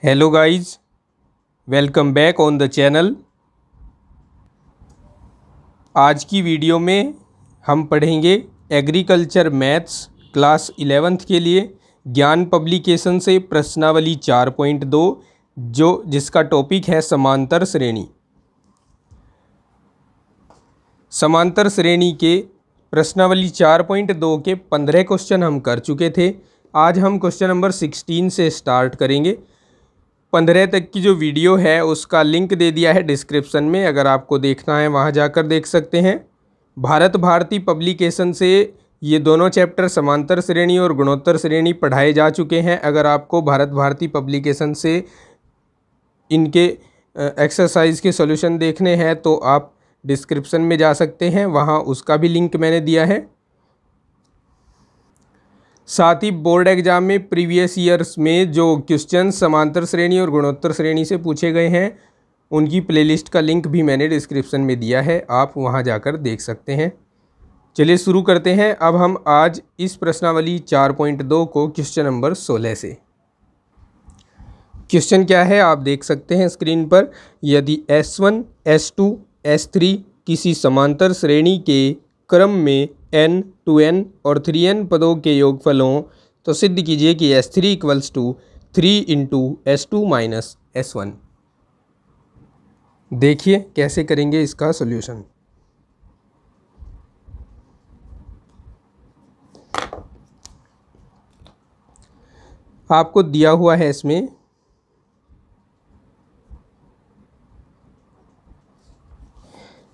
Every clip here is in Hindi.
Hello guys, welcome back on the channel. आज की वीडियो में हम पढ़ेंगे एग्रीकल्चर मैथ्स क्लास 11th के लिए ज्ञान पब्लिकेशन से प्रश्नावली 4.2 जिसका टॉपिक है समांतर श्रेणी। समांतर श्रेणी के प्रश्नावली 4.2 के 15 क्वेश्चन हम कर चुके थे। आज हम क्वेश्चन नंबर 16 से स्टार्ट करेंगे। 15 तक की जो वीडियो है उसका लिंक दे दिया है डिस्क्रिप्शन में, अगर आपको देखना है वहाँ जाकर देख सकते हैं। भारत भारती पब्लिकेशन से ये दोनों चैप्टर समांतर श्रेणी और गुणोत्तर श्रेणी पढ़ाए जा चुके हैं। अगर आपको भारत भारती पब्लिकेशन से इनके एक्सरसाइज के सॉल्यूशन देखने हैं तो आप डिस्क्रिप्शन में जा सकते हैं, वहाँ उसका भी लिंक मैंने दिया है। साथ ही बोर्ड एग्जाम में प्रीवियस ईयर्स में जो क्वेश्चन समांतर श्रेणी और गुणोत्तर श्रेणी से पूछे गए हैं उनकी प्लेलिस्ट का लिंक भी मैंने डिस्क्रिप्शन में दिया है, आप वहां जाकर देख सकते हैं। चलिए शुरू करते हैं। अब हम आज इस प्रश्नावली 4.2 को क्वेश्चन नंबर 16 से। क्वेश्चन क्या है आप देख सकते हैं स्क्रीन पर। यदि S1, S2, S3 किसी समांतर श्रेणी के क्रम में n, 2n और 3n पदों के योगफल हों तो सिद्ध कीजिए कि S3 equals to 3 into S2 minus S1। देखिए कैसे करेंगे इसका सॉल्यूशन। आपको दिया हुआ है इसमें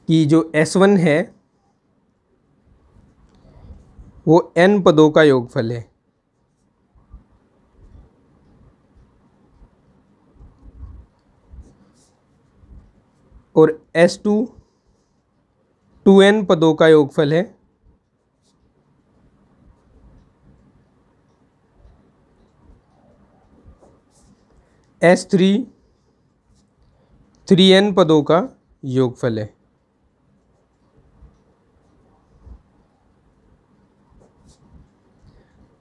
कि जो S1 है वो n पदों का योगफल है और S2 2n पदों का योगफल है। S3 3n पदों का योगफल है।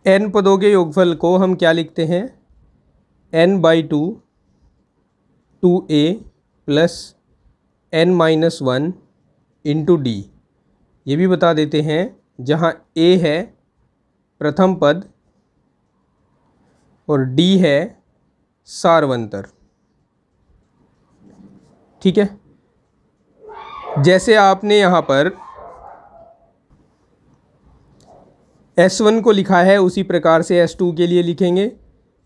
n पदों के योगफल को हम क्या लिखते हैं, n/2 2a plus n-1 into D. ये भी बता देते हैं जहाँ a है प्रथम पद और d है सार्वंतर। ठीक है, जैसे आपने यहाँ पर S1 को लिखा है उसी प्रकार से S2 के लिए लिखेंगे।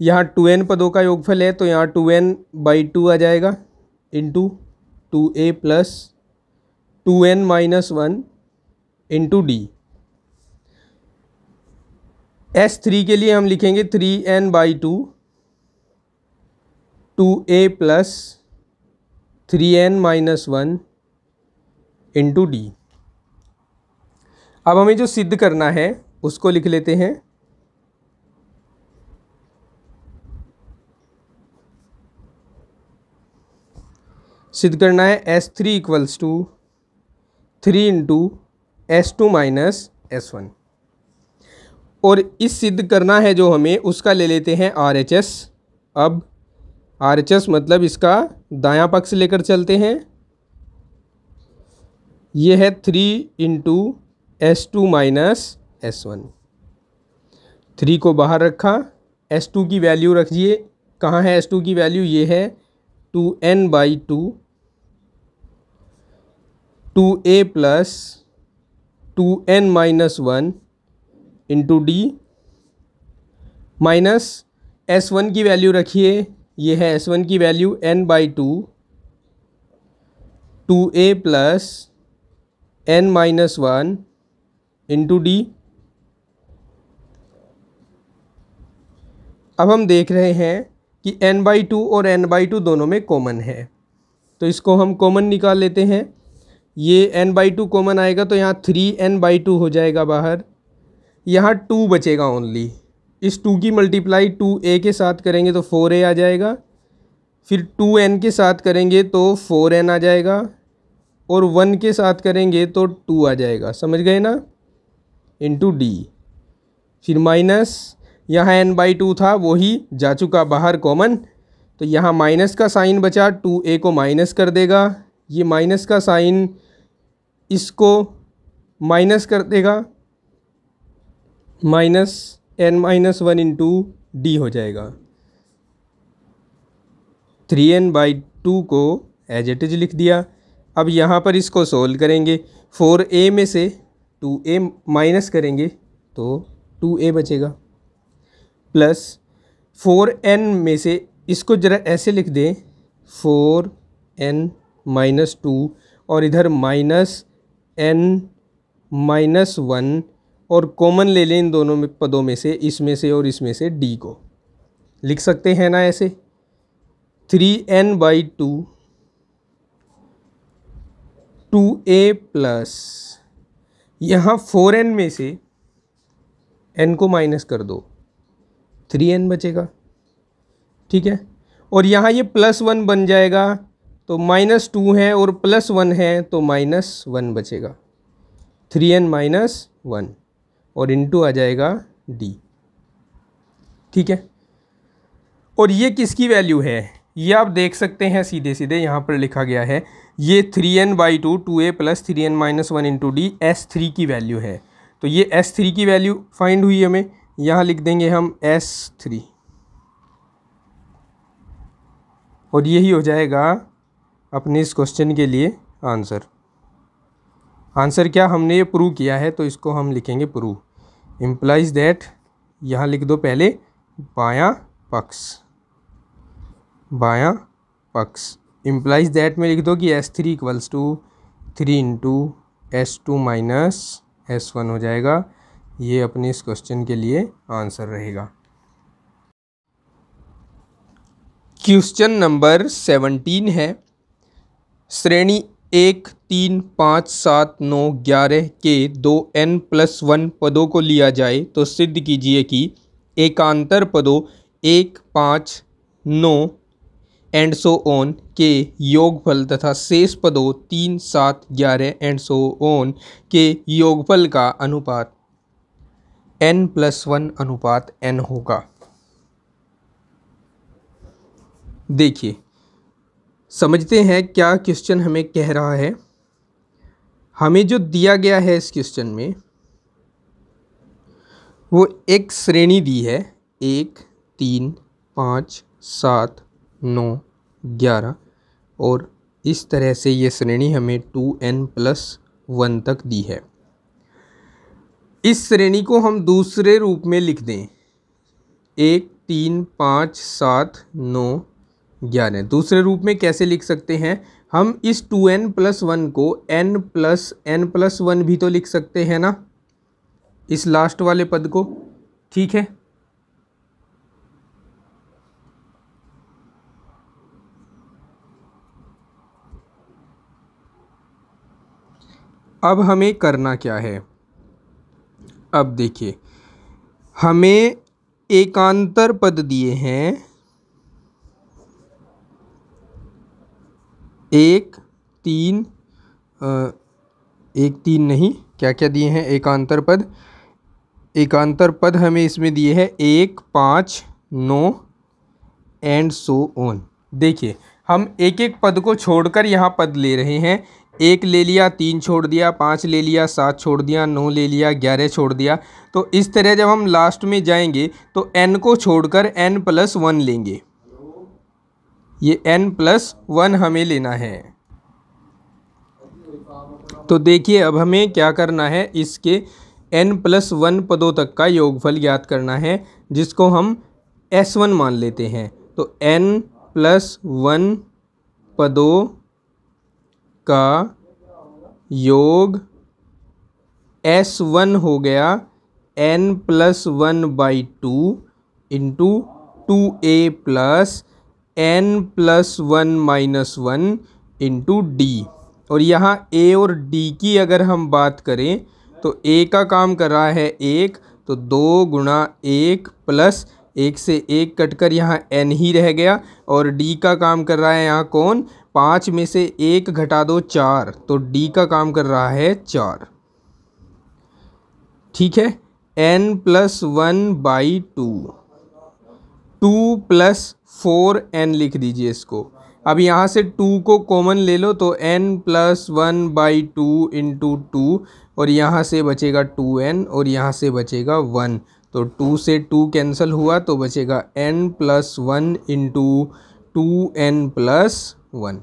यहाँ 2n पदों का योगफल है तो यहाँ 2n/2 आ जाएगा into 2a plus 2n-1 into D. S3 के लिए हम लिखेंगे 3n/2 2a plus 3n-1 into d. अब हमें जो सिद्ध करना है उसको लिख लेते हैं। सिद्ध करना है S3 equals to 3 into S2 minus S1 और इस सिद्ध करना है जो हमें उसका ले लेते हैं RHS। अब RHS मतलब इसका दायां पक्ष लेकर चलते हैं। ये है 3 इंटू S2 माइनस S1। 3 को बाहर रखा, S2 की वैल्यू रखिए। कहाँ है S2 की वैल्यू, ये है 2n/2 2a plus 2n-1 into D minus S1 की वैल्यू रखिए। ये है S1 की value n/2 2a plus n-1 into d. अब हम देख रहे हैं कि n/2 और n/2 दोनों में कॉमन है तो इसको हम कॉमन निकाल लेते हैं। ये n/2 कॉमन आएगा तो यहाँ 3n/2 हो जाएगा बाहर। यहाँ 2 बचेगा ओनली। इस 2 की मल्टीप्लाई 2a के साथ करेंगे तो 4a आ जाएगा, फिर 2n के साथ करेंगे तो 4n आ जाएगा और 1 के साथ करेंगे तो 2 आ जाएगा। समझ गए ना, इंटू डी। फिर माइनस यहाँ n/2 था वही जा चुका बाहर कॉमन, तो यहाँ माइनस का साइन बचा, 2a को माइनस कर देगा, ये माइनस का साइन इसको माइनस कर देगा, माइनस n-1 इंटू डी हो जाएगा। 3n/2 को एज इट इज लिख दिया। अब यहाँ पर इसको सोल्व करेंगे, 4a में से 2a माइनस करेंगे तो 2a बचेगा, प्लस 4n में से इसको ज़रा ऐसे लिख दें 4n-2 और इधर -n-1 और कॉमन ले लें इन दोनों में पदों में से, इसमें से और इसमें से d को लिख सकते हैं ना ऐसे। 3n/2 2a प्लस यहाँ 4n में से n को माइनस कर दो, 3n बचेगा, ठीक है। और यहाँ ये +1 बन जाएगा, तो -2 है और +1 है तो -1 बचेगा, 3n-1 और इंटू आ जाएगा d, ठीक है। और ये किसकी वैल्यू है ये आप देख सकते हैं, सीधे सीधे यहाँ पर लिखा गया है, ये 3n/2 2a plus 3n-1 into D S3 की वैल्यू है। तो ये S3 की वैल्यू फाइंड हुई हमें, यहाँ लिख देंगे हम S3 और यही हो जाएगा अपने इस क्वेश्चन के लिए आंसर। आंसर क्या, हमने ये प्रूव किया है तो इसको हम लिखेंगे प्रूव। इम्प्लाइज दैट, यहाँ लिख दो पहले बायां पक्ष, इम्प्लाइज दैट में लिख दो कि S3 equals to 3 into S2 minus S1 हो जाएगा। ये अपने इस क्वेश्चन के लिए आंसर रहेगा। क्वेश्चन नंबर 17 है, श्रेणी 1, 3, 5, 7, 9, 11 के 2n+1 पदों को लिया जाए तो सिद्ध कीजिए कि एकांतर पदों 1, 5, 9 एंड सो ऑन के योगफल तथा शेष पदों 3, 7, 11 एंड सो ऑन के योगफल का अनुपात n+1:n होगा। देखिए समझते हैं क्या क्वेश्चन हमें कह रहा है। हमें जो दिया गया है इस क्वेश्चन में वो एक श्रेणी दी है 1, 3, 5, 7, 9, 11 और इस तरह से ये श्रेणी हमें 2n+1 तक दी है। इस श्रेणी को हम दूसरे रूप में लिख दें 1, 3, 5, 7, 9, 11। दूसरे रूप में कैसे लिख सकते हैं, हम इस 2n+1 को n+n+1 भी तो लिख सकते हैं ना, इस लास्ट वाले पद को, ठीक है। अब हमें करना क्या है, अब देखिए हमें एकांतर पद दिए हैं 1, 3 नहीं, क्या क्या दिए हैं एकांतर पद। एकांतर पद हमें इसमें दिए हैं 1, 5, 9 एंड सो ऑन। देखिए हम एक एक पद को छोड़कर यहाँ पद ले रहे हैं, 1 ले लिया, 3 छोड़ दिया, 5 ले लिया, 7 छोड़ दिया, 9 ले लिया, 11 छोड़ दिया। तो इस तरह जब हम लास्ट में जाएंगे तो n को छोड़कर n+1 लेंगे, ये n+1 हमें लेना है। तो देखिए अब हमें क्या करना है, इसके n+1 पदों तक का योगफल ज्ञात करना है, जिसको हम S1 मान लेते हैं। तो n+1 पदों का योग S1 हो गया n+1/2 into 2a plus n+1-1 into D. और यहाँ a और d की अगर हम बात करें तो a का काम कर रहा है 1, तो 2 गुणा 1 प्लस 1 से 1 कटकर यहाँ n ही रह गया, और d का काम कर रहा है यहाँ कौन, 5 में से 1 घटा दो 4, तो d का काम कर रहा है 4, ठीक है। n+1/2 2 + 4n लिख दीजिए इसको। अब यहाँ से 2 को कॉमन ले लो तो n+1/2 × 2 और यहाँ से बचेगा 2n और यहाँ से बचेगा 1। तो 2 से 2 कैंसिल हुआ तो बचेगा n+1 × 2n+1।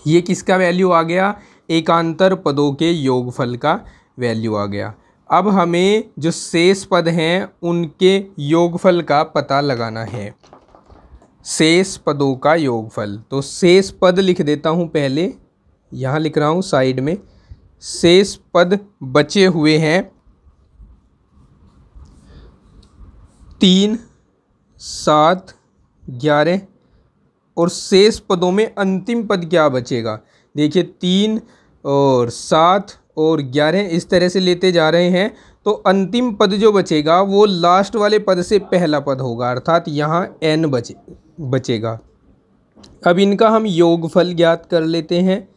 ये किसका वैल्यू आ गया? एकांतर पदों के योगफल का वैल्यू आ गया। अब हमें जो शेष पद हैं उनके योगफल का पता लगाना है। शेष पदों का योगफल, तो शेष पद लिख देता हूँ पहले, यहाँ लिख रहा हूँ साइड में। शेष पद बचे हुए हैं 3, 7, 11 और शेष पदों में अंतिम पद क्या बचेगा? देखिए 3 और 7 और 11 इस तरह से लेते जा रहे हैं, तो अंतिम पद जो बचेगा वो लास्ट वाले पद से पहला पद होगा, अर्थात यहाँ n बचेगा। अब इनका हम योगफल ज्ञात कर लेते हैं।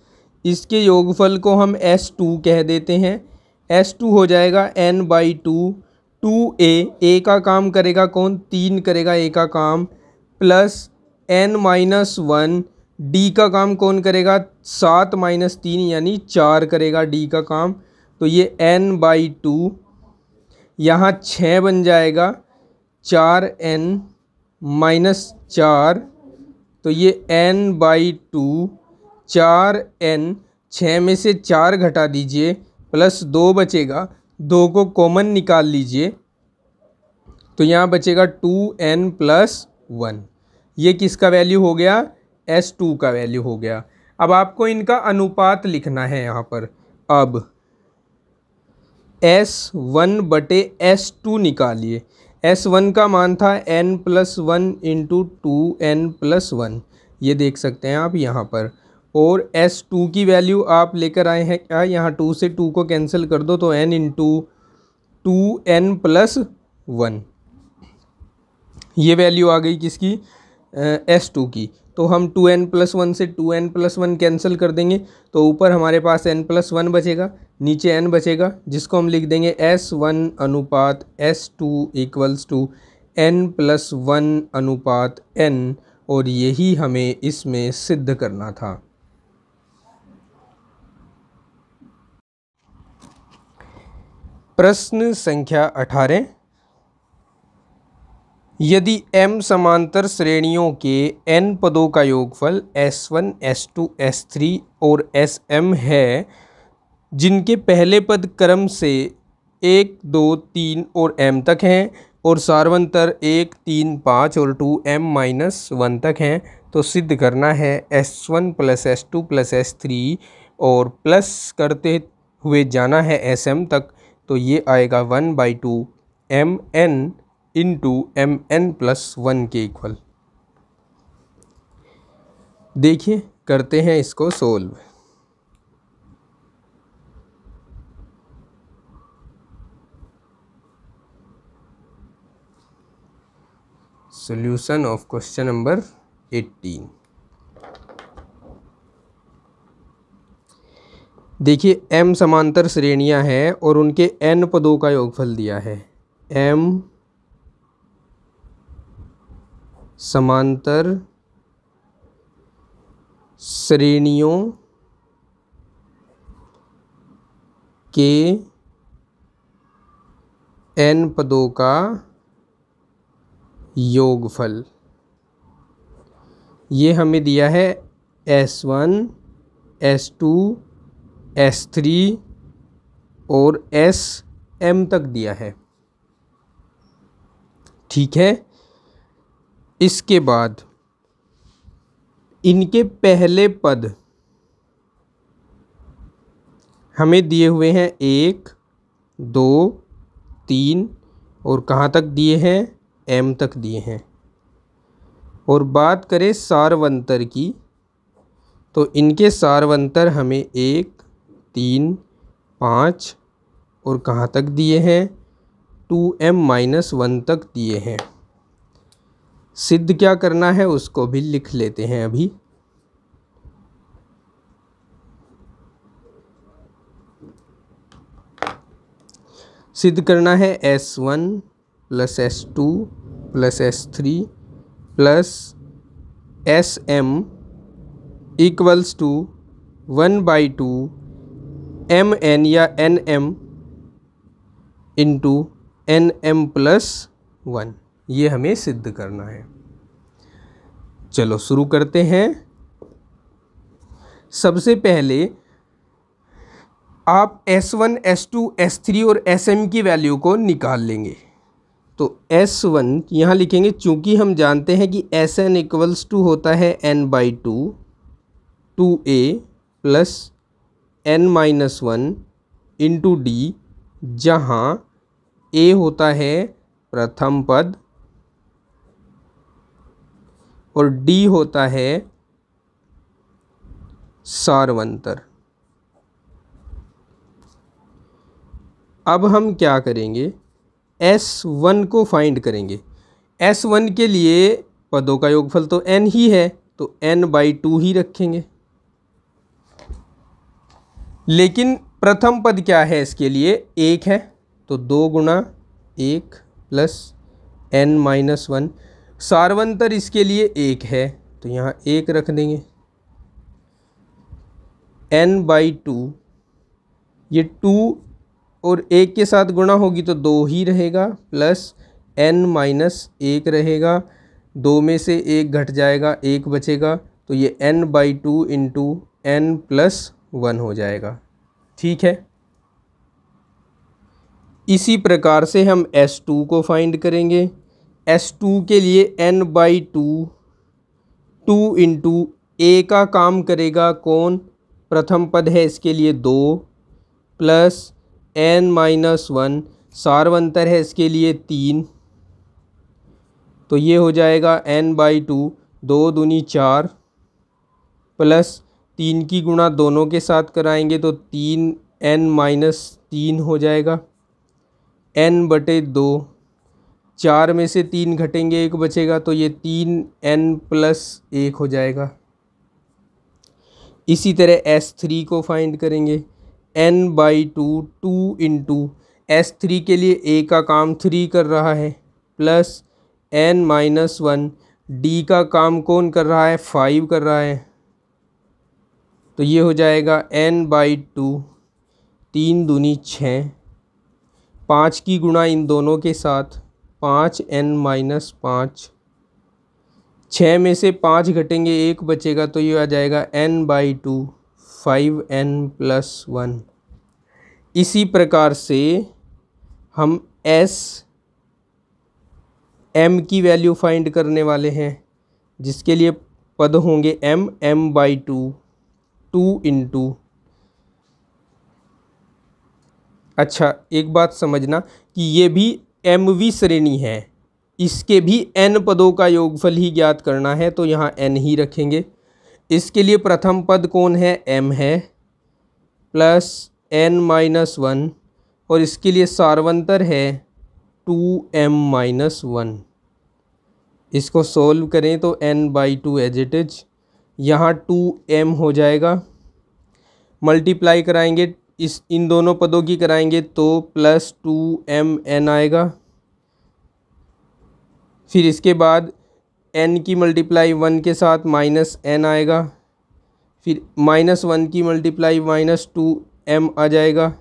इसके योगफल को हम S2 कह देते हैं। S2 हो जाएगा n/2, 2a का काम करेगा कौन? 3 करेगा a का काम, प्लस n-1 d का काम कौन करेगा? 7 - 3 यानी 4 करेगा d का काम। तो ये n/2 यहाँ 6 बन जाएगा, 4n - 4, तो ये n/2 4n, 6 में से 4 घटा दीजिए, प्लस 2 बचेगा, 2 को कॉमन निकाल लीजिए तो यहाँ बचेगा 2n + 1। ये किसका वैल्यू हो गया? S2 का वैल्यू हो गया। अब आपको इनका अनुपात लिखना है यहाँ पर। अब S1/S2 निकालिए। S1 का मान था n+1 × 2n+1, ये देख सकते हैं आप यहाँ पर। और S2 की वैल्यू आप लेकर आए हैं क्या? यहाँ 2 से 2 को कैंसिल कर दो तो n × 2n+1, ये वैल्यू आ गई किसकी? S2 की। तो हम 2n+1 से 2n+1 कैंसिल कर देंगे तो ऊपर हमारे पास n+1 बचेगा, नीचे n बचेगा, जिसको हम लिख देंगे S1/S2 = n+1/n, और यही हमें इसमें सिद्ध करना था। प्रश्न संख्या 18। यदि m समांतर श्रेणियों के n पदों का योगफल S1, S2, S3 और Sm है, जिनके पहले पद क्रम से 1, 2, 3 और m तक हैं और सारवंतर 1, 3, 5 और 2m-1 तक हैं, तो सिद्ध करना है S1 + S2 + S3 और प्लस करते हुए जाना है Sm तक, तो ये आएगा 1/2 mn × mn+1 के इक्वल। देखिए करते हैं इसको solve. Solution of question number 18। देखिए m समांतर श्रेणियां हैं और उनके n पदों का योगफल दिया है। m समांतर श्रेणियों के n पदों का योगफल, ये हमें दिया है S1, S2, S3 और Sm तक दिया है। ठीक है, इसके बाद इनके पहले पद हमें दिए हुए हैं 1, 2, 3 और कहाँ तक दिए हैं? m तक दिए हैं। और बात करें सारवंतर की, तो इनके सारवंतर हमें 1, 3, 5 और कहाँ तक दिए हैं? 2m-1 तक दिए हैं। सिद्ध क्या करना है उसको भी लिख लेते हैं अभी। सिद्ध करना है S1 + S2 plus S3 plus SM equals to 1/2 MN या NM इंटू NM प्लस 1। ये हमें सिद्ध करना है। चलो शुरू करते हैं। सबसे पहले आप S1, S2, S3 और SM की वैल्यू को निकाल लेंगे। तो S1 यहाँ लिखेंगे, चूँकि हम जानते हैं कि Sn इक्वल्स टू होता है n/2 2a plus n-1 into d, जहाँ a होता है प्रथम पद और d होता है सारवंतर। अब हम क्या करेंगे, S1 को फाइंड करेंगे। S1 के लिए पदों का योगफल तो n ही है, तो n/2 ही रखेंगे। लेकिन प्रथम पद क्या है, इसके लिए 1 है, तो 2 गुणा 1 प्लस n-1। सारवंतर इसके लिए 1 है, तो यहाँ 1 रख देंगे। n/2, ये 2 और 1 के साथ गुणा होगी तो 2 ही रहेगा, प्लस n-1 रहेगा। 2 में से 1 घट जाएगा, 1 बचेगा, तो ये n/2 इंटू n+1 हो जाएगा। ठीक है। इसी प्रकार से हम S2 को फाइंड करेंगे। S2 के लिए n/2 2 इंटू a का काम करेगा कौन, प्रथम पद है, इसके लिए 2 प्लस n-1, सारवंतर है इसके लिए 3, तो ये हो जाएगा n/2 2 दूनी 4 प्लस 3 की गुणा दोनों के साथ कराएंगे तो 3n-3 हो जाएगा। n/2, 4 में से 3 घटेंगे, 1 बचेगा, तो ये 3n+1 हो जाएगा। इसी तरह S3 को फाइंड करेंगे। n/2 2 इंटू S3 के लिए a का काम 3 कर रहा है, प्लस n-1 d का काम कौन कर रहा है, 5 कर रहा है, तो ये हो जाएगा n/2 3 दूनी 6, 5 की गुणा इन दोनों के साथ 5n-5, 6 में से 5 घटेंगे, 1 बचेगा, तो ये आ जाएगा n/2 5n+1। इसी प्रकार से हम M की वैल्यू फाइंड करने वाले हैं, जिसके लिए पद होंगे m/2 2 इंटू, अच्छा एक बात समझना कि ये भी mवीं श्रेणी है, इसके भी n पदों का योगफल ही ज्ञात करना है, तो यहाँ n ही रखेंगे। इसके लिए प्रथम पद कौन है, m है, प्लस n-1, और इसके लिए सारवंतर है 2m-1। इसको सोल्व करें तो n/2 एज इट इज, यहाँ 2m हो जाएगा। मल्टीप्लाई कराएंगे, इन दोनों पदों की कराएंगे तो प्लस 2mn आएगा। फिर इसके बाद n की मल्टीप्लाई 1 के साथ -n आएगा, फिर -1 की मल्टीप्लाई -2m आ जाएगा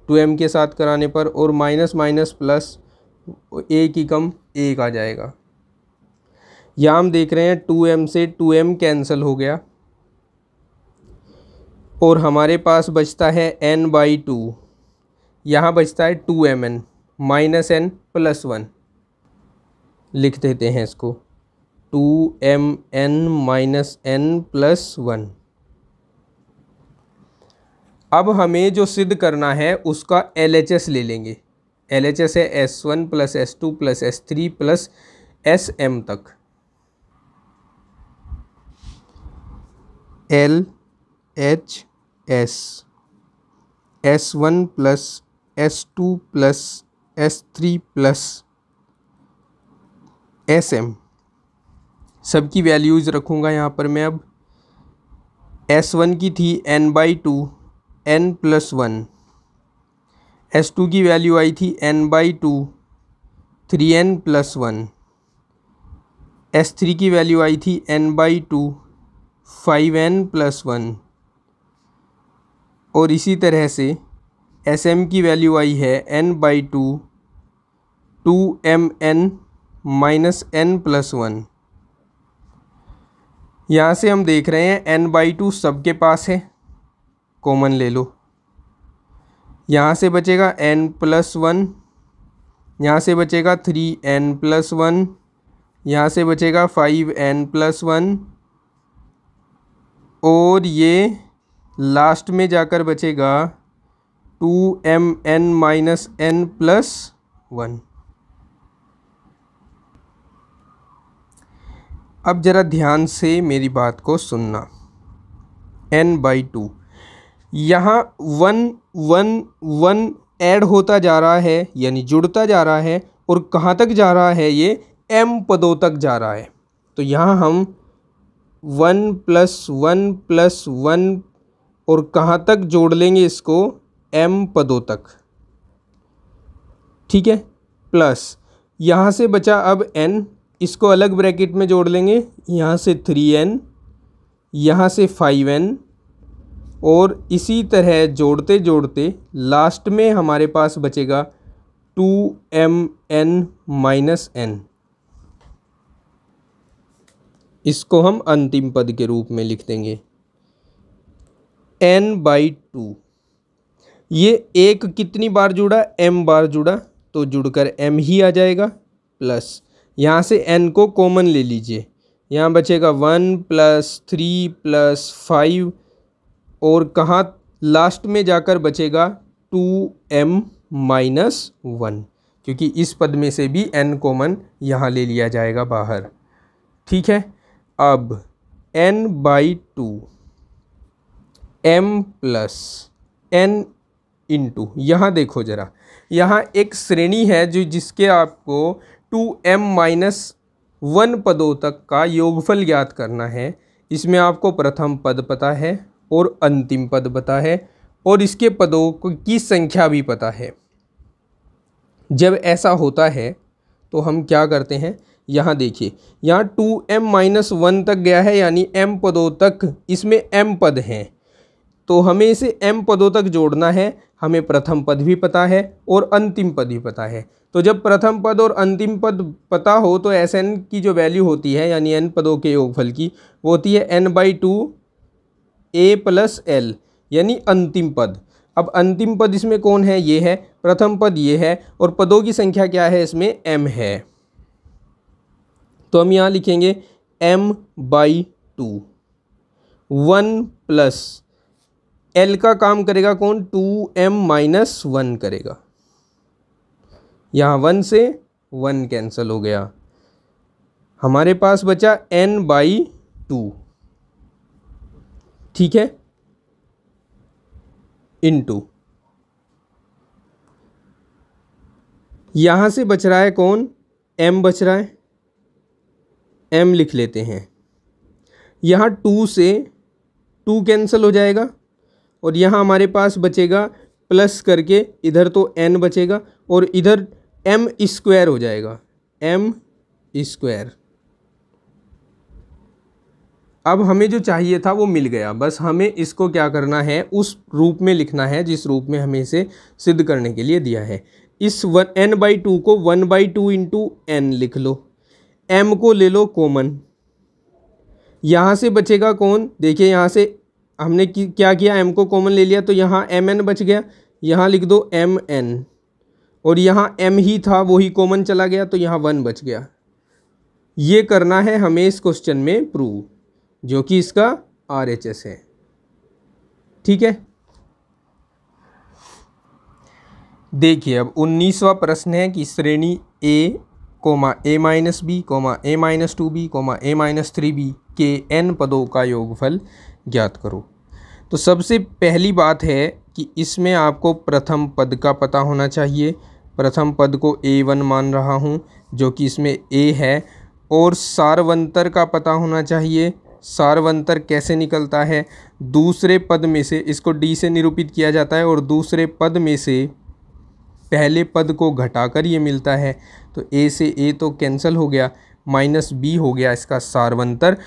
2m के साथ कराने पर, और माइनस माइनस प्लस 1 ही कम 1 आ जाएगा। यहाँ हम देख रहे हैं 2m से 2m कैंसिल हो गया और हमारे पास बचता है n/2, यहाँ बचता है 2mn -n+1। लिख देते हैं इसको 2mn -n+1। अब हमें जो सिद्ध करना है उसका LHS ले लेंगे। LHS है S1 + S2 + S3 + SM तक। LHS S1 + S2 + S3 + SM, सबकी वैल्यूज़ रखूँगा यहाँ पर मैं। अब S1 की थी n/2 n+1, S2 की वैल्यू आई थी n/2 3n+1, S3 की वैल्यू आई थी n/2 5n+1 और इसी तरह से Sm की वैल्यू आई है n/2 2mn - n+1। यहाँ से हम देख रहे हैं n/2 सबके पास है, कॉमन ले लो। यहाँ से बचेगा n+1, यहाँ से बचेगा 3n+1, यहाँ से बचेगा 5n+1 और ये लास्ट में जाकर बचेगा 2mn - n+1। अब ज़रा ध्यान से मेरी बात को सुनना। n/2 यहाँ 1 1 1 ऐड होता जा रहा है, यानी जुड़ता जा रहा है, और कहाँ तक जा रहा है, ये m पदों तक जा रहा है। तो यहाँ हम 1 + 1 + 1 और कहाँ तक जोड़ लेंगे इसको, m पदों तक, ठीक है। प्लस यहाँ से बचा अब n, इसको अलग ब्रैकेट में जोड़ लेंगे, यहाँ से 3n, यहाँ से 5n, और इसी तरह जोड़ते जोड़ते लास्ट में हमारे पास बचेगा 2mn - n। इसको हम अंतिम पद के रूप में लिख देंगे n/2। ये एक कितनी बार जुड़ा, m बार जुड़ा, तो जुड़कर m ही आ जाएगा। प्लस यहाँ से n को कॉमन ले लीजिए, यहाँ बचेगा 1 + 3 + 5 और कहाँ लास्ट में जाकर बचेगा 2m - 1, क्योंकि इस पद में से भी n कॉमन यहाँ ले लिया जाएगा बाहर, ठीक है। अब n/2 m + n इंटू, यहाँ देखो ज़रा, यहाँ एक श्रेणी है जो जिसके आपको 2m - 1 पदों तक का योगफल ज्ञात करना है। इसमें आपको प्रथम पद पता है और अंतिम पद पता है और इसके पदों की संख्या भी पता है। जब ऐसा होता है तो हम क्या करते हैं, यहाँ देखिए, यहाँ 2m - 1 तक गया है, यानी m पदों तक इसमें m पद हैं, तो हमें इसे m पदों तक जोड़ना है। हमें प्रथम पद भी पता है और अंतिम पद भी पता है। तो जब प्रथम पद और अंतिम पद पता हो तो Sn की जो वैल्यू होती है, यानी n पदों के योगफल की, वो होती है n/2 a + l, यानी अंतिम पद। अब अंतिम पद इसमें कौन है, ये है, प्रथम पद ये है, और पदों की संख्या क्या है, इसमें m है। तो हम यहाँ लिखेंगे m/2, 1 प्लस l का काम करेगा कौन, 2m - 1 करेगा। यहाँ 1 से 1 कैंसिल हो गया, हमारे पास बचा n/2, ठीक है, इंटू यहाँ से बच रहा है कौन, m बच रहा है, m लिख लेते हैं। यहाँ 2 से 2 कैंसिल हो जाएगा और यहाँ हमारे पास बचेगा प्लस करके, इधर तो n बचेगा और इधर m² हो जाएगा, m²। अब हमें जो चाहिए था वो मिल गया, बस हमें इसको क्या करना है, उस रूप में लिखना है जिस रूप में हमें इसे सिद्ध करने के लिए दिया है। इस n/2 को 1/2 इंटू n लिख लो, m को ले लो कॉमन, यहाँ से बचेगा कौन, देखिए यहाँ से हमने क्या किया, m को कॉमन ले लिया तो यहाँ mn बच गया, यहाँ लिख दो mn, और यहाँ m ही था वही कॉमन चला गया तो यहाँ 1 बच गया। ये करना है हमें इस क्वेश्चन में प्रूव, जो कि इसका RHS है, ठीक है। देखिए अब 19वां प्रश्न है कि श्रेणी a, a-b, a-2b, a-3b के n पदों का योगफल ज्ञात करो। तो सबसे पहली बात है कि इसमें आपको प्रथम पद का पता होना चाहिए। प्रथम पद को a1 मान रहा हूँ, जो कि इसमें a है, और सारवंतर का पता होना चाहिए। सारवंतर कैसे निकलता है, दूसरे पद में से, इसको d से निरूपित किया जाता है और दूसरे पद में से पहले पद को घटाकर ये मिलता है। तो a से a तो कैंसिल हो गया, माइनस बी हो गया इसका सारवंतर।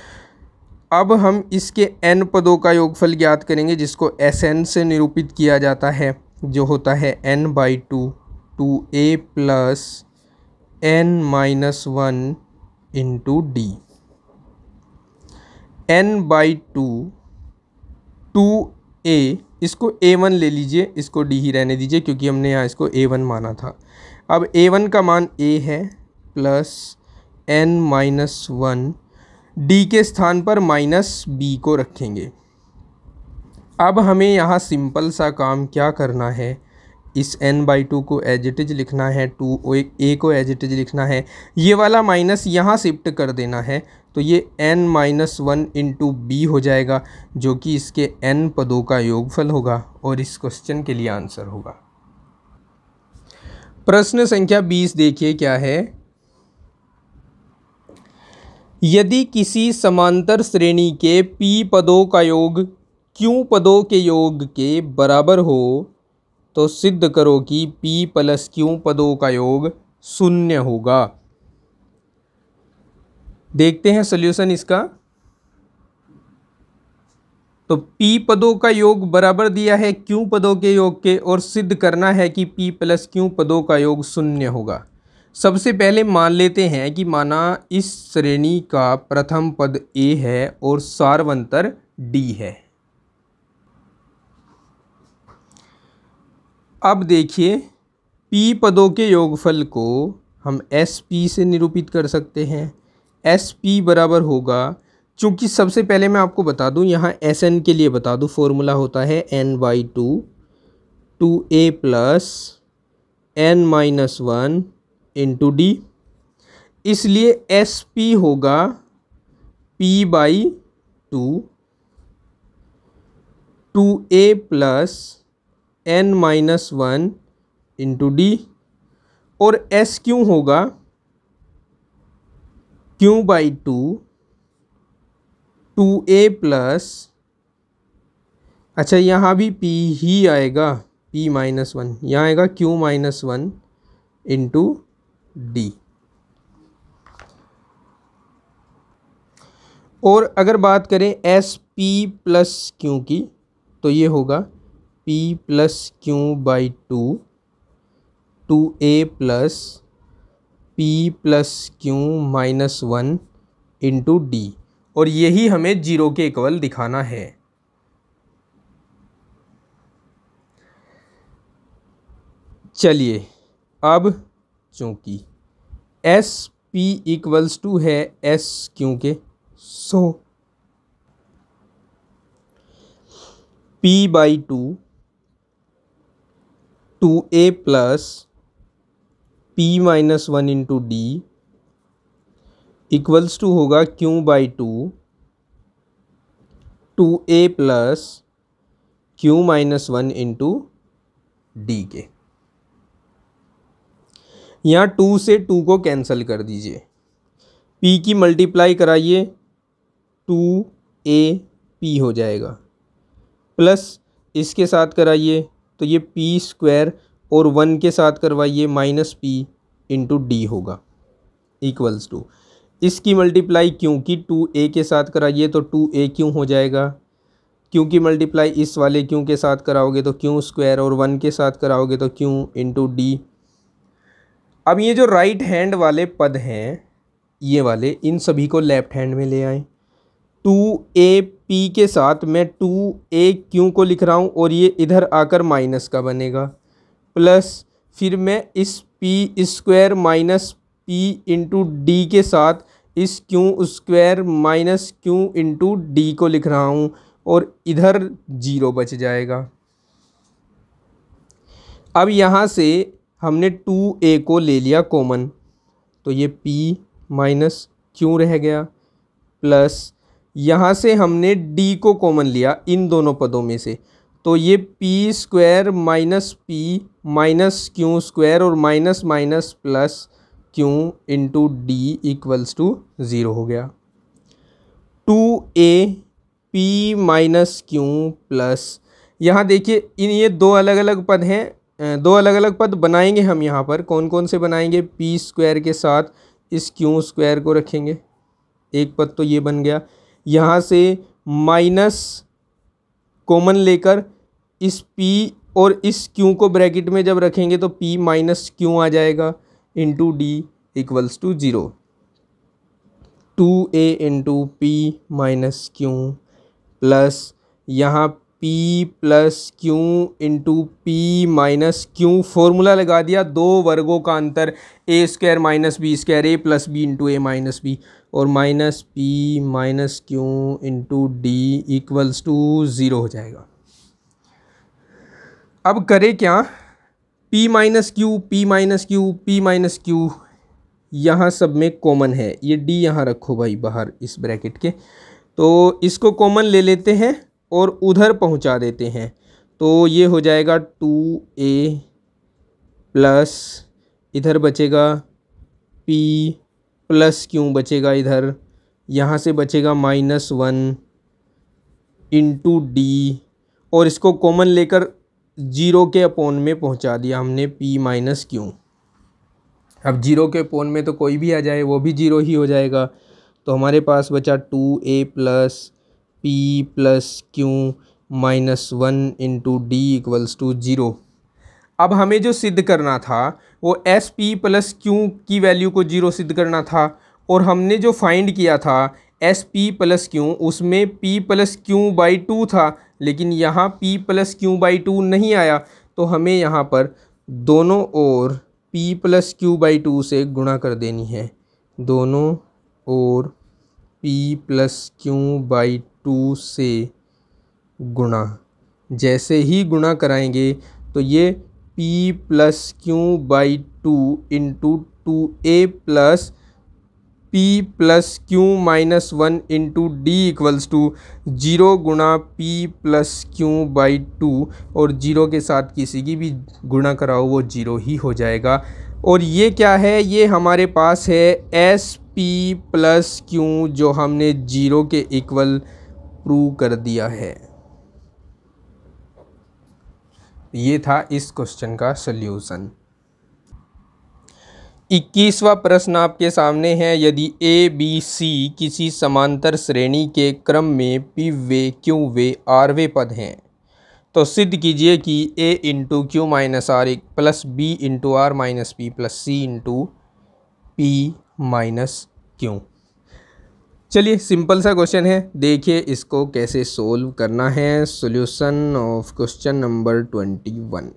अब हम इसके n पदों का योगफल ज्ञात करेंगे जिसको Sn से निरूपित किया जाता है, जो होता है n/2 2a plus n-1 into D. n/2 2a, इसको a1 ले लीजिए, इसको d ही रहने दीजिए क्योंकि हमने यहाँ इसको a1 माना था। अब a1 का मान a है प्लस n-1, d के स्थान पर माइनस b को रखेंगे। अब हमें यहाँ सिंपल सा काम क्या करना है, इस n/2 को एज इट इज लिखना है, a को एज इट इज लिखना है, ये वाला माइनस यहाँ शिफ्ट कर देना है, तो ये n-1 इंटू बी हो जाएगा जो कि इसके n पदों का योगफल होगा और इस क्वेश्चन के लिए आंसर होगा। प्रश्न संख्या 20 देखिए क्या है। यदि किसी समांतर श्रेणी के p पदों का योग q पदों के योग के बराबर हो तो सिद्ध करो कि p प्लस q पदों का योग 0 होगा। देखते हैं सॉल्यूशन इसका। तो p पदों का योग बराबर दिया है q पदों के योग के और सिद्ध करना है कि p प्लस q पदों का योग 0 होगा। सबसे पहले मान लेते हैं कि माना इस श्रेणी का प्रथम पद a है और सारवंतर d है। अब देखिए p पदों के योगफल को हम sp से निरूपित कर सकते हैं। sp बराबर होगा, चूँकि सबसे पहले मैं आपको बता दूं, यहाँ Sn के लिए बता दूं, फॉर्मूला होता है n/2 2a plus n-1 into D. इसलिए sp होगा p/2 2a plus n-1 into D और sq होगा q/2 2a प्लस, अच्छा यहाँ भी p ही आएगा, p-1 यहाँ आएगा q-1 इंटू डी। और अगर बात करें sp प्लस q की तो ये होगा p plus q/2 2a plus p plus q-1 into D, और यही हमें 0 के इक्वल दिखाना है। चलिए अब चूँकि sp इक्वल्स टू है sq के, so p/2 2a plus p-1 into d equals to होगा q/2 2a plus q-1 into D के। यहाँ 2 से 2 को कैंसिल कर दीजिए, p की मल्टीप्लाई कराइए 2a हो जाएगा, प्लस इसके साथ कराइए तो ये p² और 1 के साथ करवाइए -p इंटू डी होगा इक्वल्स टू, इसकी मल्टीप्लाई क्यों की 2a के साथ कराइए तो 2a क्यों हो जाएगा, क्योंकि मल्टीप्लाई इस वाले क्यों के साथ कराओगे तो q² और 1 के साथ कराओगे तो q इंटू डी। अब ये जो राइट हैंड वाले पद हैं ये वाले, इन सभी को लेफ्ट हैंड में ले आएँ। 2a के साथ मैं 2a को लिख रहा हूँ और ये इधर आकर माइनस का बनेगा, प्लस फिर मैं इस p² minus p into D के साथ इस q² minus q into D को लिख रहा हूँ और इधर 0 बच जाएगा। अब यहाँ से हमने 2a को ले लिया कॉमन तो ये p माइनस q रह गया, प्लस यहाँ से हमने d को कॉमन लिया इन दोनों पदों में से, तो ये p² minus p minus q² और minus minus plus q into d equals to 0 हो गया। 2a p minus q plus, यहाँ देखिए इन ये दो अलग अलग पद हैं, दो अलग अलग पद बनाएंगे हम यहाँ पर। कौन कौन से बनाएंगे, p² के साथ इस क्यू स्क्वायर को रखेंगे, एक पद तो ये बन गया। यहाँ से माइनस कॉमन लेकर इस p और इस q को ब्रैकेट में जब रखेंगे तो p माइनस क्यू आ जाएगा into d equals to 0। 2a into P minus q plus यहाँ p plus q into P minus q, formula लगा दिया, दो वर्गों का अंतर a square minus b square, a plus b into a minus b, और minus p minus q into d equals to 0 हो जाएगा। अब करें क्या, p minus q, p minus q, p minus q यहाँ सब में कॉमन है, ये d यहाँ रखो भाई बाहर इस ब्रैकेट के, तो इसको कॉमन ले लेते हैं और उधर पहुँचा देते हैं, तो ये हो जाएगा 2a प्लस इधर बचेगा p प्लस क्यू बचेगा इधर, यहाँ से बचेगा -1 इंटू डी, और इसको कॉमन लेकर 0 के अपोन में पहुँचा दिया हमने p माइनस क्यू। अब 0 के अपोन में तो कोई भी आ जाए वो भी 0 ही हो जाएगा, तो हमारे पास बचा 2a plus p plus Q minus 1 into d equals to 0। अब हमें जो सिद्ध करना था वो एस पी प्लस क्यू की वैल्यू को 0 सिद्ध करना था, और हमने जो फाइंड किया था एस पी प्लस क्यू उसमें p प्लस क्यू बाई 2 था, लेकिन यहाँ p प्लस क्यू बाई 2 नहीं आया, तो हमें यहाँ पर दोनों ओर p प्लस क्यू बाई 2 से गुणा कर देनी है, दोनों ओर p प्लस क्यू बाई 2 से गुणा। जैसे ही गुणा कराएंगे तो ये p plus q by 2 into 2a plus p plus Q minus 1 into d equals to 0 गुणा p प्लस क्यू बाई 2, और 0 के साथ किसी की भी गुणा कराओ वो 0 ही हो जाएगा। और ये क्या है, ये हमारे पास है एस पी प्लस क्यू जो हमने 0 के इक्वल प्रूव कर दिया है। ये था इस क्वेश्चन का सल्यूशन। 21वां प्रश्न आपके सामने है, यदि ए बी सी किसी समांतर श्रेणी के क्रम में p वे q वे r वे पद हैं तो सिद्ध कीजिए कि a into Q minus are plus b into r minus p plus c into P minus q. चलिए सिंपल सा क्वेश्चन है, देखिए इसको कैसे सोल्व करना है। Solution of question number 21।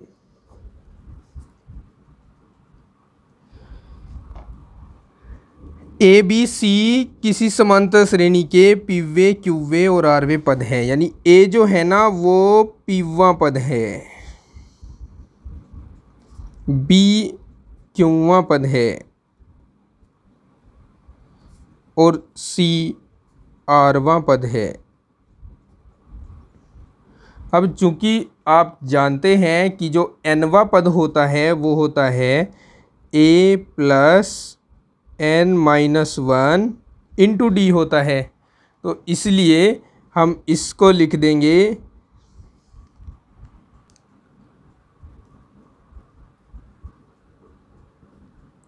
A b c किसी समांतर श्रेणी के पीवे क्यूवे और आरवे पद हैं, यानी ए जो है ना वो पीवा पद है, बी क्यूवा पद है और सी आरवा पद है। अब चूंकि आप जानते हैं कि जो एनवा पद होता है वो होता है A plus n minus 1 into D होता है, तो इसलिए हम इसको लिख देंगे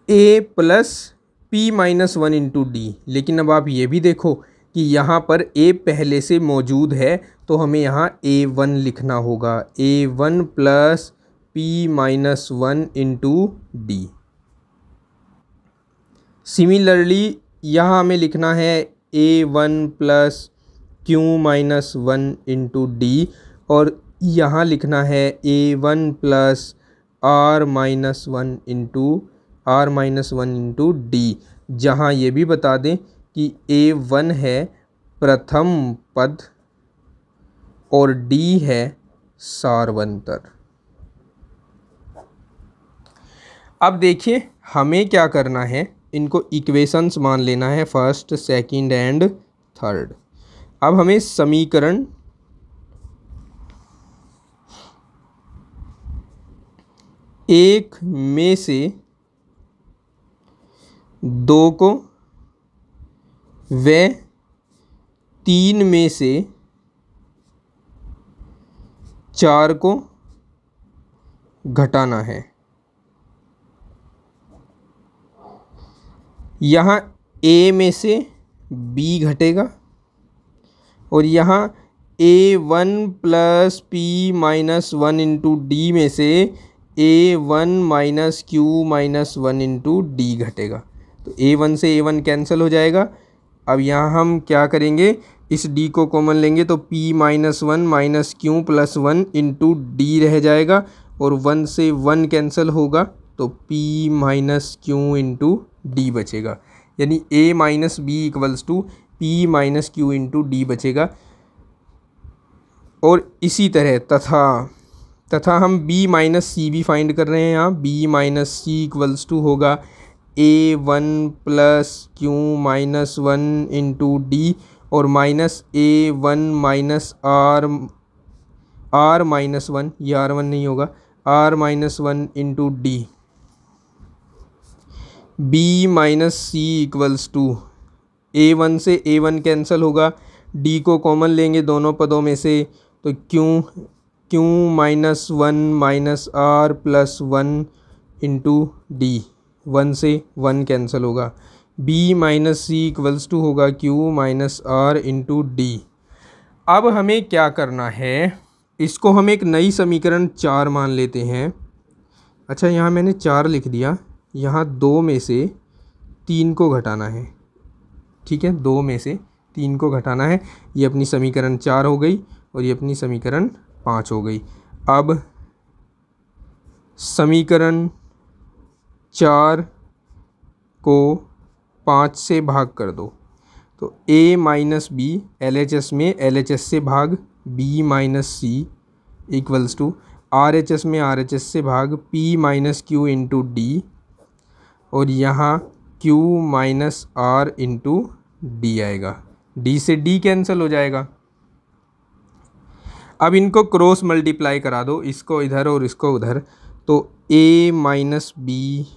a plus P minus 1 into D. लेकिन अब आप ये भी देखो कि यहाँ पर a पहले से मौजूद है, तो हमें यहाँ a1 लिखना होगा, a1 plus P minus 1 into D. Similarly यहाँ हमें लिखना है a1 plus Q minus 1 into D, और यहाँ लिखना है a1 plus r minus 1 into D, जहाँ ये भी बता दें कि a1 है प्रथम पद और d है सार्वंतर। अब देखिए हमें क्या करना है, इनको इक्वेशंस मान लेना है, फर्स्ट सेकंड एंड थर्ड। अब हमें समीकरण एक में से 2 को व 3 में से 4 को घटाना है। यहाँ ए में से बी घटेगा और यहाँ A1 plus P minus 1 into D में से A1 minus q minus 1 into D घटेगा। तो A1 से A1 कैंसिल हो जाएगा। अब यहाँ हम क्या करेंगे, इस d को कॉमन लेंगे तो p minus 1 minus q plus 1 into D रह जाएगा और 1 से 1 कैंसिल होगा तो p minus q into d बचेगा, यानी a minus b equals to p minus q into d बचेगा। और इसी तरह तथा हम b माइनस सी भी फाइंड कर रहे हैं। यहाँ b minus C equals to होगा A1 plus Q minus 1 into D और minus A1 minus are minus 1, ये R1 नहीं होगा, R minus 1 into D. B minus C equals to A1 से A1 कैंसिल होगा, D को कॉमन लेंगे दोनों पदों में से तो q minus 1 minus are plus 1 into d, 1 से 1 कैंसिल होगा। B minus C equals to होगा Q minus r into d. अब हमें क्या करना है, इसको हम एक नई समीकरण 4 मान लेते हैं। अच्छा, यहाँ मैंने 4 लिख दिया, यहाँ 2 में से 3 को घटाना है। ठीक है, 2 में से 3 को घटाना है। ये अपनी समीकरण 4 हो गई और ये अपनी समीकरण 5 हो गई। अब समीकरण 4 को 5 से भाग कर दो तो a माइनस बी LHS में LHS से भाग b minus C equals to RHS में RHS से भाग p minus q into D और यहाँ q minus r into d आएगा। d से d कैंसिल हो जाएगा। अब इनको क्रॉस मल्टीप्लाई करा दो, इसको इधर और इसको उधर, तो a minus b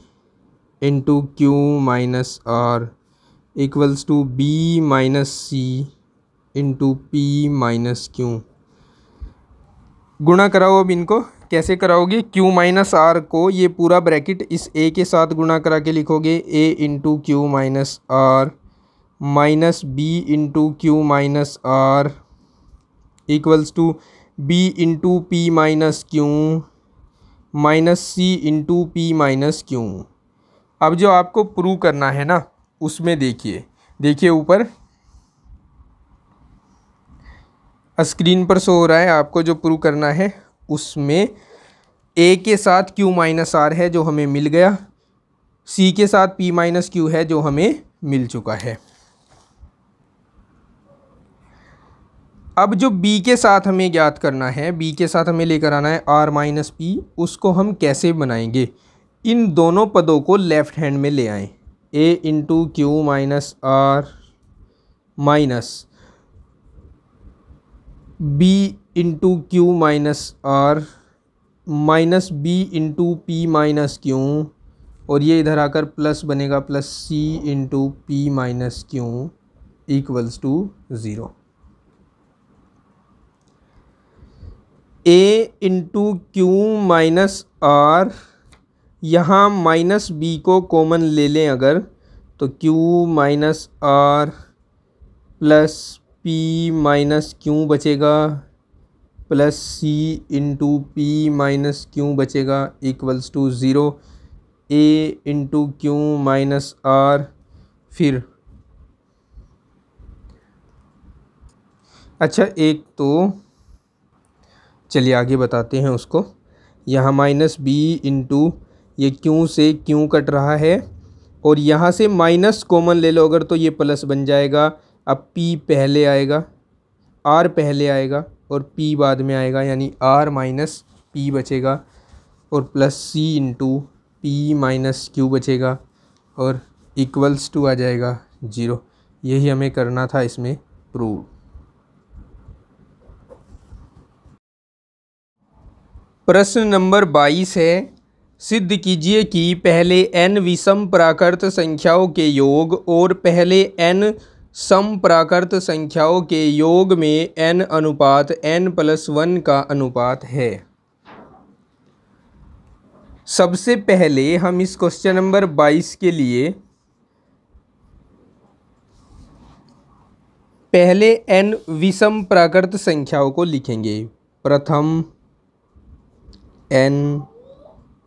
into Q minus r equals to b minus c into P minus q. गुणा कराओ। अब इनको कैसे कराओगे, q माइनस आर को ये पूरा ब्रैकेट इस a के साथ गुणा करा के लिखोगे a into Q minus are minus b into Q minus r equals to b into P minus q minus c into P minus q. अब जो आपको प्रूव करना है ना, उसमें देखिए ऊपर स्क्रीन पर शो हो रहा है। आपको जो प्रूव करना है उसमें a के साथ q माइनस आर है जो हमें मिल गया, c के साथ p माइनस क्यू है जो हमें मिल चुका है। अब जो b के साथ हमें ज्ञात करना है, b के साथ हमें लेकर आना है r माइनस पी, उसको हम कैसे बनाएंगे, इन दोनों पदों को लेफ्ट हैंड में ले आएं। a into Q minus are minus b into Q minus are minus b into P minus Q और ये इधर आकर प्लस बनेगा plus c into P minus Q equals to 0। a into Q minus R, यहाँ माइनस बी को कॉमन ले लें अगर, तो q minus are plus P minus Q बचेगा plus c into P minus Q बचेगा equals to 0। a into Q minus are, फिर अच्छा एक तो चलिए आगे बताते हैं उसको। यहाँ माइनस बी इंटू ये क्यू से क्यू कट रहा है और यहाँ से माइनस कॉमन ले लो अगर, तो ये प्लस बन जाएगा। अब p पहले आएगा, r पहले आएगा और p बाद में आएगा, यानी r माइनस पी बचेगा और plus c into P minus Q बचेगा और इक्वल्स टू आ जाएगा 0। यही हमें करना था इसमें प्रूव। प्रश्न नंबर 22 है, सिद्ध कीजिए कि पहले n विषम प्राकृत संख्याओं के योग और पहले n सम प्राकृत संख्याओं के योग में n अनुपात n+1 का अनुपात है। सबसे पहले हम इस क्वेश्चन नंबर 22 के लिए पहले n विषम प्राकृत संख्याओं को लिखेंगे। प्रथम n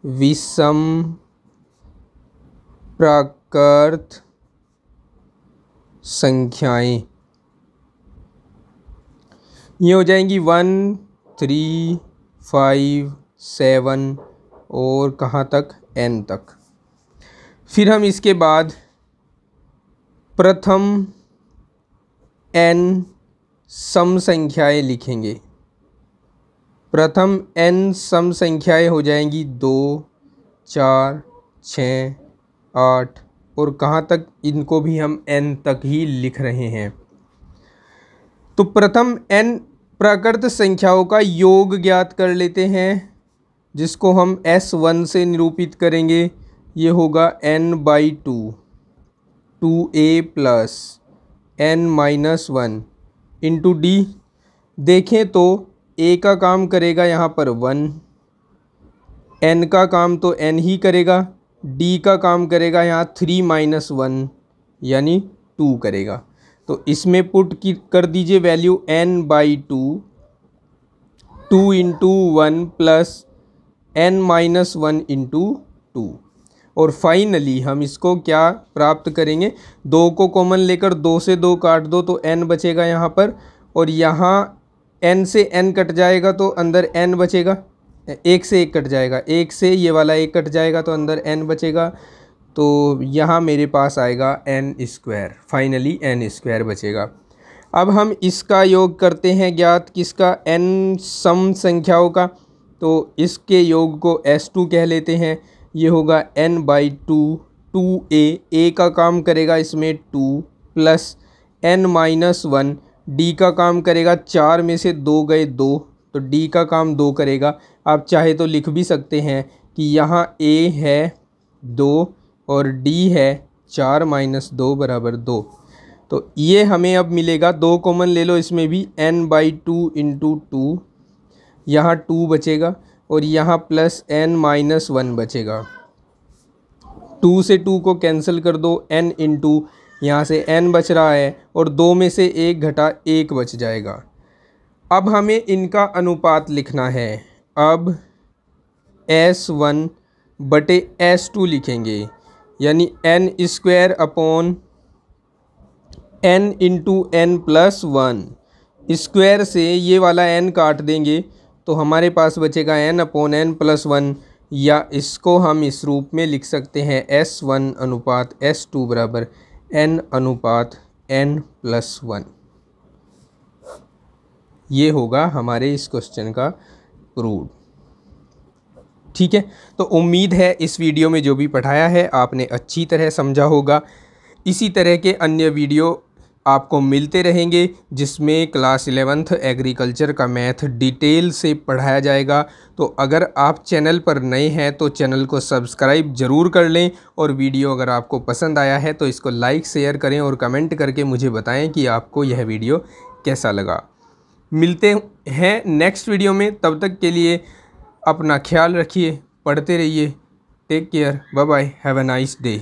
विषम प्राकृत संख्याएं ये हो जाएंगी 1, 3, 5, 7 और कहाँ तक n तक। फिर हम इसके बाद प्रथम n सम संख्याएं लिखेंगे। प्रथम n सम संख्याएं हो जाएंगी 2, 4, 6, 8 और कहाँ तक, इनको भी हम n तक ही लिख रहे हैं। तो प्रथम n प्राकृत संख्याओं का योग ज्ञात कर लेते हैं, जिसको हम S1 से निरूपित करेंगे। ये होगा n/2 2a plus n-1 into d। देखें तो a का काम करेगा यहाँ पर 1, n का काम तो n ही करेगा, d का काम करेगा यहाँ 3-1 यानी 2 करेगा। तो इसमें पुट की कर दीजिए value n/2 2 into 1 plus n-1 into 2 और फाइनली हम इसको क्या प्राप्त करेंगे, 2 को कॉमन लेकर 2 से 2 काट दो तो n बचेगा यहाँ पर, और यहाँ n से n कट जाएगा तो अंदर n बचेगा, 1 से 1 कट जाएगा, 1 से ये वाला 1 कट जाएगा तो अंदर n बचेगा। तो यहाँ मेरे पास आएगा n², फाइनली n² बचेगा। अब हम इसका योग करते हैं ज्ञात, किसका, n सम संख्याओं का। तो इसके योग को S2 कह लेते हैं। ये होगा n/2 2a का काम करेगा इसमें 2 प्लस n-1 d का काम करेगा, 4 में से 2 गए 2 तो d का काम 2 करेगा। आप चाहे तो लिख भी सकते हैं कि यहाँ a है 2 और d है 4 - 2 = 2। तो ये हमें अब मिलेगा, 2 कॉमन ले लो इसमें भी, n/2 इंटू 2, यहाँ 2 बचेगा और यहाँ प्लस n-1 बचेगा। 2 से 2 को कैंसिल कर दो, n इंटू यहाँ से n बच रहा है और 2 में से 1 घटा 1 बच जाएगा। अब हमें इनका अनुपात लिखना है। अब S1/S2 लिखेंगे, यानी n² upon n into n plus 1 square से ये वाला n काट देंगे तो हमारे पास बचेगा n अपॉन n प्लस 1, या इसको हम इस रूप में लिख सकते हैं S1/S2 बराबर n/n प्लस 1। ये होगा हमारे इस क्वेश्चन का प्रूव। ठीक है, तो उम्मीद है इस वीडियो में जो भी पढ़ाया है आपने अच्छी तरह समझा होगा। इसी तरह के अन्य वीडियो आपको मिलते रहेंगे जिसमें क्लास 11th एग्रीकल्चर का मैथ डिटेल से पढ़ाया जाएगा। तो अगर आप चैनल पर नए हैं तो चैनल को सब्सक्राइब ज़रूर कर लें, और वीडियो अगर आपको पसंद आया है तो इसको लाइक शेयर करें और कमेंट करके मुझे बताएं कि आपको यह वीडियो कैसा लगा। मिलते हैं नेक्स्ट वीडियो में, तब तक के लिए अपना ख्याल रखिए, पढ़ते रहिए। Take care, bye bye, have a nice day.